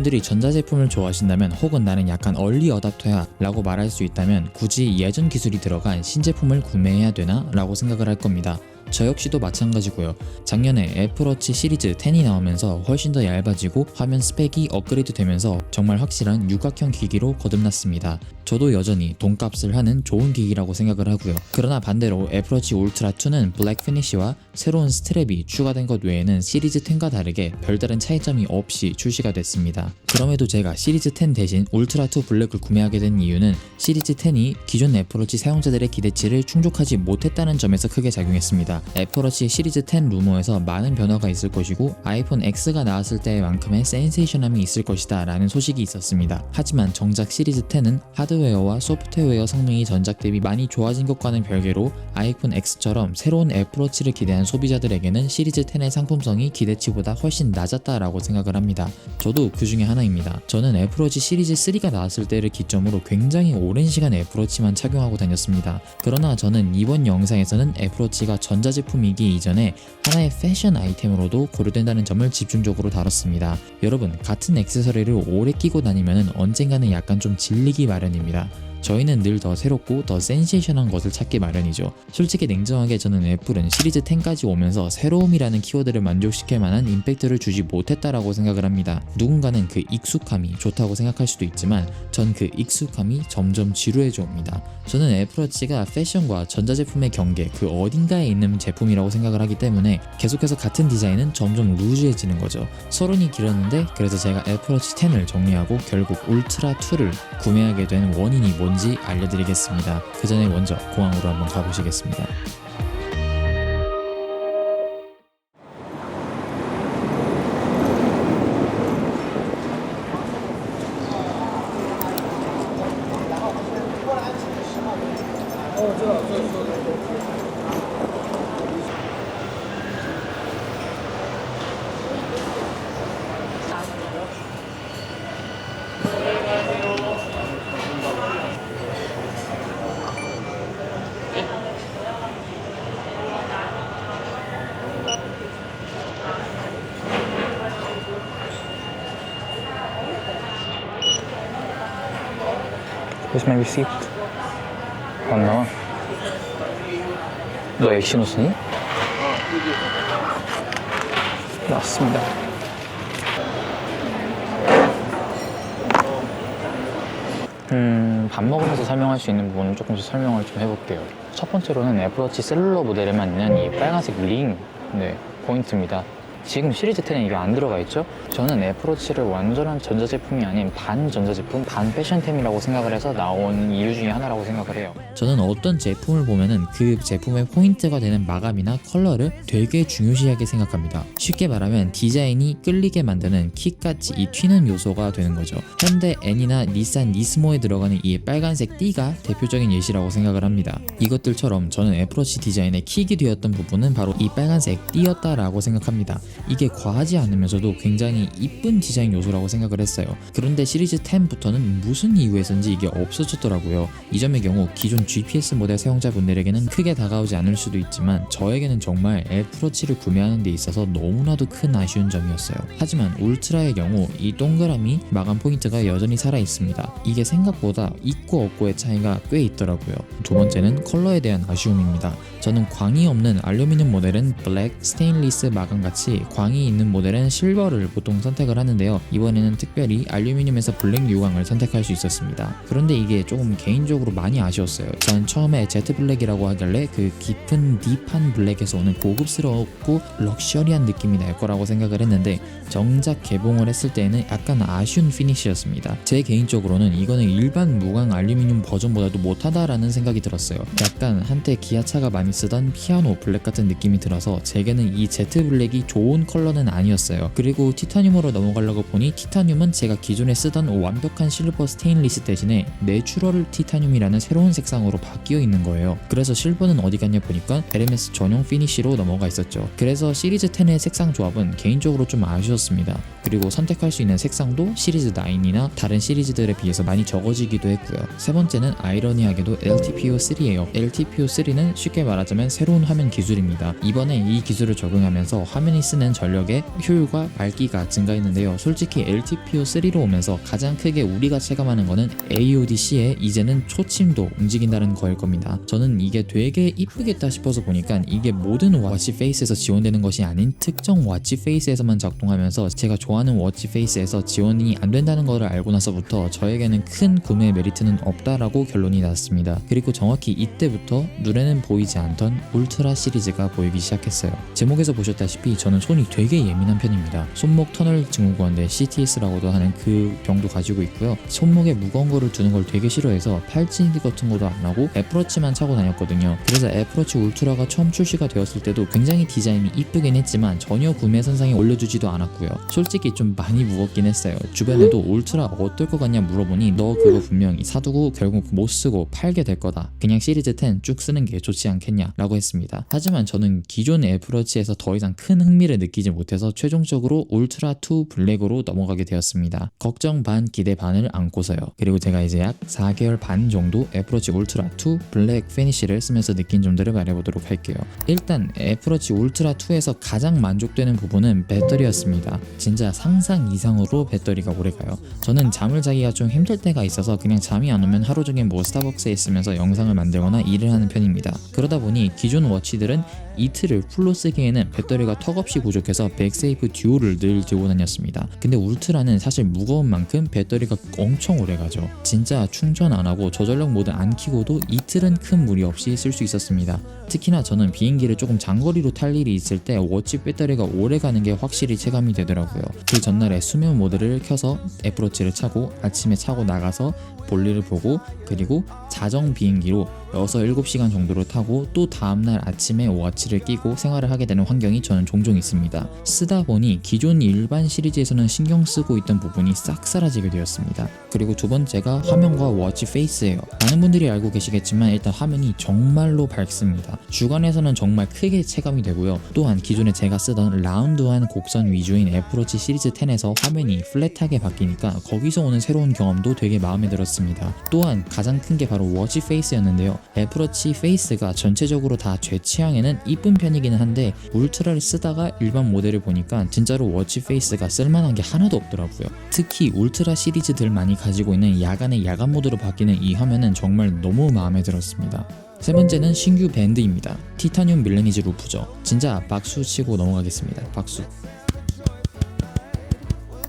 여러분들이 전자제품을 좋아하신다면 혹은 나는 약간 얼리 어답터야 라고 말할 수 있다면 굳이 예전 기술이 들어간 신제품을 구매해야 되나? 라고 생각을 할 겁니다. 저 역시도 마찬가지고요. 작년에 애플워치 시리즈 10이 나오면서 훨씬 더 얇아지고 화면 스펙이 업그레이드 되면서 정말 확실한 육각형 기기로 거듭났습니다. 저도 여전히 돈값을 하는 좋은 기기라고 생각을 하고요. 그러나 반대로 애플워치 울트라 2는 블랙 피니쉬와 새로운 스트랩이 추가된 것 외에는 시리즈 10과 다르게 별다른 차이점이 없이 출시가 됐습니다. 그럼에도 제가 시리즈 10 대신 울트라 2 블랙을 구매하게 된 이유는 시리즈 10이 기존 애플워치 사용자들의 기대치를 충족하지 못했다는 점에서 크게 작용했습니다. 애플워치 시리즈 10 루머에서 많은 변화가 있을 것이고 아이폰 X가 나왔을 때만큼의 센세이션함이 있을 것이다 라는 소식이 있었습니다. 하지만 정작 시리즈 10은 하드웨어와 소프트웨어 성능이 전작 대비 많이 좋아진 것과는 별개로 아이폰 X처럼 새로운 애플워치를 기대한 소비자들에게는 시리즈 10의 상품성이 기대치보다 훨씬 낮았다라고 생각을 합니다. 저도 그 중에 하나입니다. 저는 애플워치 시리즈 3가 나왔을 때를 기점으로 굉장히 오랜 시간 애플워치만 착용하고 다녔습니다. 그러나 저는 이번 영상에서는 애플워치가 전자제품이기 이전에 하나의 패션 아이템으로도 고려된다는 점을 집중적으로 다뤘습니다. 여러분, 같은 액세서리를 오래 끼고 다니면 언젠가는 약간 좀 질리기 마련입니다. 저희는 늘 더 새롭고 더 센세이션한 것을 찾기 마련이죠. 솔직히 냉정하게 저는 애플은 시리즈 10까지 오면서 새로움이라는 키워드를 만족시킬 만한 임팩트를 주지 못했다라고 생각을 합니다. 누군가는 그 익숙함이 좋다고 생각할 수도 있지만 전 그 익숙함이 점점 지루해져 옵니다. 저는 애플워치가 패션과 전자제품의 경계 그 어딘가에 있는 제품이라고 생각을 하기 때문에 계속해서 같은 디자인은 점점 루즈해지는 거죠. 서론이 길었는데 그래서 제가 애플워치 10을 정리하고 결국 울트라 2를 구매하게 된 원인이 뭔지 알려드리겠습니다. 그 전에 먼저 공항으로 한번 가보시겠습니다. Here's my receipt. 안 나와. 너 엑시노스니? 나왔습니다. 밥 먹으면서 설명할 수 있는 부분은 조금씩 설명을 좀 해볼게요. 첫 번째로는 애플워치 셀룰러 모델에만 있는 이 빨간색 링, 포인트입니다. 지금 시리즈 10에 이게 안 들어가 있죠? 저는 애플워치를 완전한 전자제품이 아닌 반 전자제품, 반 패션템이라고 생각을 해서 나온 이유 중에 하나라고 생각을 해요. 저는 어떤 제품을 보면은 그 제품의 포인트가 되는 마감이나 컬러를 되게 중요시하게 생각합니다. 쉽게 말하면 디자인이 끌리게 만드는 킥같이 이 튀는 요소가 되는 거죠. 현대 N이나 닛산 니스모에 들어가는 이 빨간색 띠가 대표적인 예시라고 생각을 합니다. 이것들처럼 저는 애플워치 디자인의 킥이 되었던 부분은 바로 이 빨간색 띠였다라고 생각합니다. 이게 과하지 않으면서도 굉장히 이쁜 디자인 요소라고 생각을 했어요. 그런데 시리즈 10부터는 무슨 이유에선지 이게 없어졌더라고요. 이 점의 경우 기존 GPS 모델 사용자분들에게는 크게 다가오지 않을 수도 있지만 저에게는 정말 애플워치를 구매하는 데 있어서 너무나도 큰 아쉬운 점이었어요. 하지만 울트라의 경우 이 동그라미 마감 포인트가 여전히 살아있습니다. 이게 생각보다 있고 없고의 차이가 꽤 있더라고요. 두 번째는 컬러에 대한 아쉬움입니다. 저는 광이 없는 알루미늄 모델은 블랙, 스테인리스 마감같이 광이 있는 모델은 실버를 보통 선택을 하는데요. 이번에는 특별히 알루미늄에서 블랙 유광을 선택할 수 있었습니다. 그런데 이게 조금 개인적으로 많이 아쉬웠어요. 전 처음에 제트 블랙이라고 하길래 그 깊은 딥한 블랙에서 오는 고급스럽고 럭셔리한 느낌이 날 거라고 생각을 했는데 정작 개봉을 했을 때에는 약간 아쉬운 피니쉬였습니다. 제 개인적으로는 이거는 일반 무광 알루미늄 버전보다도 못하다라는 생각이 들었어요. 약간 한때 기아차가 많이 쓰던 피아노 블랙 같은 느낌이 들어서 제게는 이 제트 블랙이 좋은 컬러는 아니었어요. 그리고 티타늄으로 넘어가려고 보니 티타늄은 제가 기존에 쓰던 완벽한 실버 스테인리스 대신에 내추럴 티타늄이라는 새로운 색상으로 바뀌어 있는 거예요. 그래서 실버는 어디 갔냐 보니까 LMS 전용 피니쉬로 넘어가 있었죠. 그래서 시리즈 10의 색상 조합은 개인적으로 좀 아쉬웠습니다. 그리고 선택할 수 있는 색상도 시리즈 9이나 다른 시리즈들에 비해서 많이 적어지기도 했고요. 세 번째는 아이러니하게도 LTPO3예요. LTPO3는 쉽게 말하자면 새로운 화면 기술입니다. 이번에 이 기술을 적용하면서 화면이 쓰는 쓰는 전력의 효율과 밝기가 증가했는데요. 솔직히 LTPO3로 오면서 가장 크게 우리가 체감하는 거는 AODC에 이제는 초침도 움직인다는 거일 겁니다. 저는 이게 되게 이쁘겠다 싶어서 보니까 이게 모든 워치 페이스에서 지원되는 것이 아닌 특정 워치 페이스에서만 작동하면서 제가 좋아하는 워치 페이스에서 지원이 안 된다는 거를 알고 나서부터 저에게는 큰 구매 메리트는 없다라고 결론이 났습니다. 그리고 정확히 이때부터 눈에는 보이지 않던 울트라 시리즈가 보이기 시작했어요. 제목에서 보셨다시피 저는 손이 되게 예민한 편입니다. 손목 터널 증후군인데 CTS라고도 하는 그 병도 가지고 있고요. 손목에 무거운 거를 두는 걸 되게 싫어해서 팔찌 같은 것도 안 하고 애플워치만 차고 다녔거든요. 그래서 애플워치 울트라가 처음 출시가 되었을 때도 굉장히 디자인이 이쁘긴 했지만 전혀 구매 선상에 올려주지도 않았고요. 솔직히 좀 많이 무겁긴 했어요. 주변에도 울트라 어떨 것 같냐 물어보니 너 그거 분명히 사두고 결국 못 쓰고 팔게 될 거다. 그냥 시리즈 10 쭉 쓰는 게 좋지 않겠냐 라고 했습니다. 하지만 저는 기존 애플워치에서 더 이상 큰 흥미를 느끼지 못해서 최종적으로 울트라 2 블랙으로 넘어가게 되었습니다. 걱정 반 기대 반을 안고서요. 그리고 제가 이제 약 4개월 반 정도 애플워치 울트라 2 블랙 피니쉬를 쓰면서 느낀 점들을 말해보도록 할게요. 일단 애플워치 울트라 2에서 가장 만족되는 부분은 배터리였습니다. 진짜 상상 이상으로 배터리가 오래가요. 저는 잠을 자기가 좀 힘들 때가 있어서 그냥 잠이 안 오면 하루 종일 뭐 스타벅스에 있으면서 영상을 만들거나 일을 하는 편입니다. 그러다 보니 기존 워치들은 이틀을 풀로 쓰기에는 배터리가 턱없이 부족해서 백세이프 듀오를 늘 들고 다녔습니다. 근데 울트라는 사실 무거운 만큼 배터리가 엄청 오래가죠. 진짜 충전 안 하고 저전력 모드 안 켜고도 이틀은 큰 무리 없이 쓸 수 있었습니다. 특히나 저는 비행기를 조금 장거리로 탈 일이 있을 때 워치 배터리가 오래가는 게 확실히 체감이 되더라고요. 그 전날에 수면 모드를 켜서 애플워치를 차고 아침에 차고 나가서 볼일을 보고 그리고 자정 비행기로 6-7시간 정도를 타고 또 다음날 아침에 워치를 끼고 생활을 하게 되는 환경이 저는 종종 있습니다. 쓰다 보니 기존 일반 시리즈에서는 신경 쓰고 있던 부분이 싹 사라지게 되었습니다. 그리고 두 번째가 화면과 워치 페이스예요. 많은 분들이 알고 계시겠지만 일단 화면이 정말로 밝습니다. 주간에서는 정말 크게 체감이 되고요. 또한 기존에 제가 쓰던 라운드한 곡선 위주인 애플워치 시리즈 10에서 화면이 플랫하게 바뀌니까 거기서 오는 새로운 경험도 되게 마음에 들었습니다. 또한 가장 큰 게 바로 워치 페이스였는데요. 애플워치 페이스가 전체적으로 다 제 취향에는 이쁜 편이기는 한데 울트라를 쓰다가 일반 모델을 보니까 진짜로 워치 페이스가 쓸만한 게 하나도 없더라고요. 특히 울트라 시리즈들만이 가지고 있는 야간의 야간 모드로 바뀌는 이 화면은 정말 너무 마음에 들었습니다. 세 번째는 신규 밴드입니다. 티타늄 밀레니즈 루프죠. 진짜 박수 치고 넘어가겠습니다. 박수.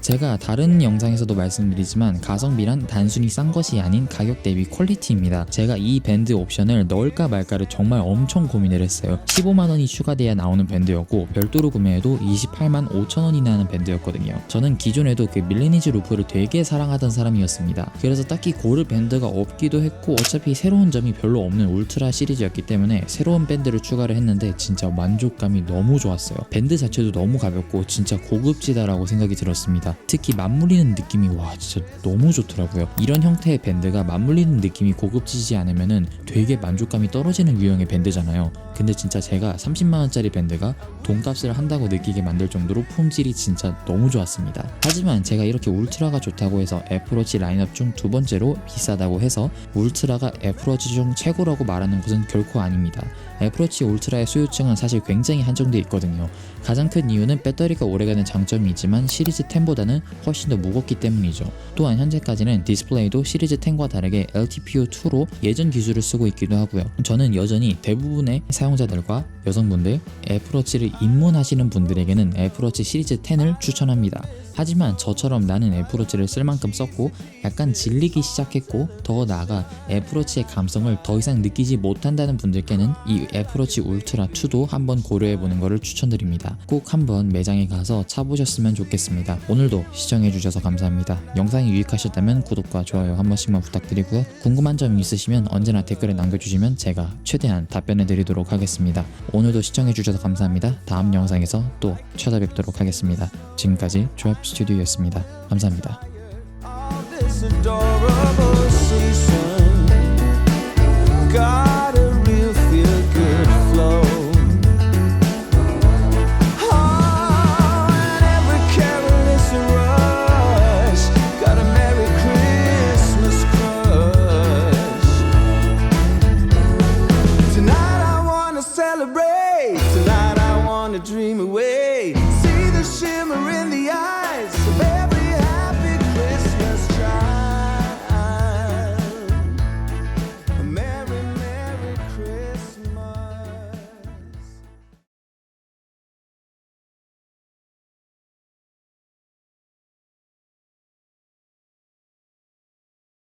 제가 다른 영상에서도 말씀드리지만 가성비란 단순히 싼 것이 아닌 가격 대비 퀄리티입니다. 제가 이 밴드 옵션을 넣을까 말까를 정말 엄청 고민을 했어요. 15만원이 추가돼야 나오는 밴드였고 별도로 구매해도 28만 5천원이나 하는 밴드였거든요. 저는 기존에도 그 밀레니즈 루프를 되게 사랑하던 사람이었습니다. 그래서 딱히 고를 밴드가 없기도 했고 어차피 새로운 점이 별로 없는 울트라 시리즈였기 때문에 새로운 밴드를 추가를 했는데 진짜 만족감이 너무 좋았어요. 밴드 자체도 너무 가볍고 진짜 고급지다라고 생각이 들었습니다. 특히 맞물리는 느낌이 와 진짜 너무 좋더라고요. 이런 형태의 밴드가 맞물리는 느낌이 고급지지 않으면은 되게 만족감이 떨어지는 유형의 밴드잖아요. 근데 진짜 제가 30만원짜리 밴드가 돈값을 한다고 느끼게 만들 정도로 품질이 진짜 너무 좋았습니다. 하지만 제가 이렇게 울트라가 좋다고 해서 애플워치 라인업 중 두 번째로 비싸다고 해서 울트라가 애플워치 중 최고라고 말하는 것은 결코 아닙니다. 애플워치 울트라의 소유층은 사실 굉장히 한정되어 있거든요. 가장 큰 이유는 배터리가 오래가는 장점이 있지만 시리즈 10보다는 훨씬 더 무겁기 때문이죠. 또한 현재까지는 디스플레이도 시리즈 10과 다르게 LTPO2로 예전 기술을 쓰고 있기도 하고요. 저는 여전히 대부분의 사용자들과 여성분들, 애플워치를 입문하시는 분들에게는 애플워치 시리즈 10을 추천합니다. 하지만 저처럼 나는 애플워치를 쓸 만큼 썼고 약간 질리기 시작했고 더 나아가 애플워치의 감성을 더 이상 느끼지 못한다는 분들께는 이 애플워치 울트라 2도 한번 고려해보는 것을 추천드립니다. 꼭 한번 매장에 가서 차보셨으면 좋겠습니다. 오늘도 시청해주셔서 감사합니다. 영상이 유익하셨다면 구독과 좋아요 한 번씩만 부탁드리고요. 궁금한 점 있으시면 언제나 댓글에 남겨주시면 제가 최대한 답변해드리도록 하겠습니다. 오늘도 시청해주셔서 감사합니다. 다음 영상에서 또 찾아뵙도록 하겠습니다. 지금까지 조합 스튜디오였습니다. 감사합니다. Tonight I wanna dream away. away. See the shimmer in the eye.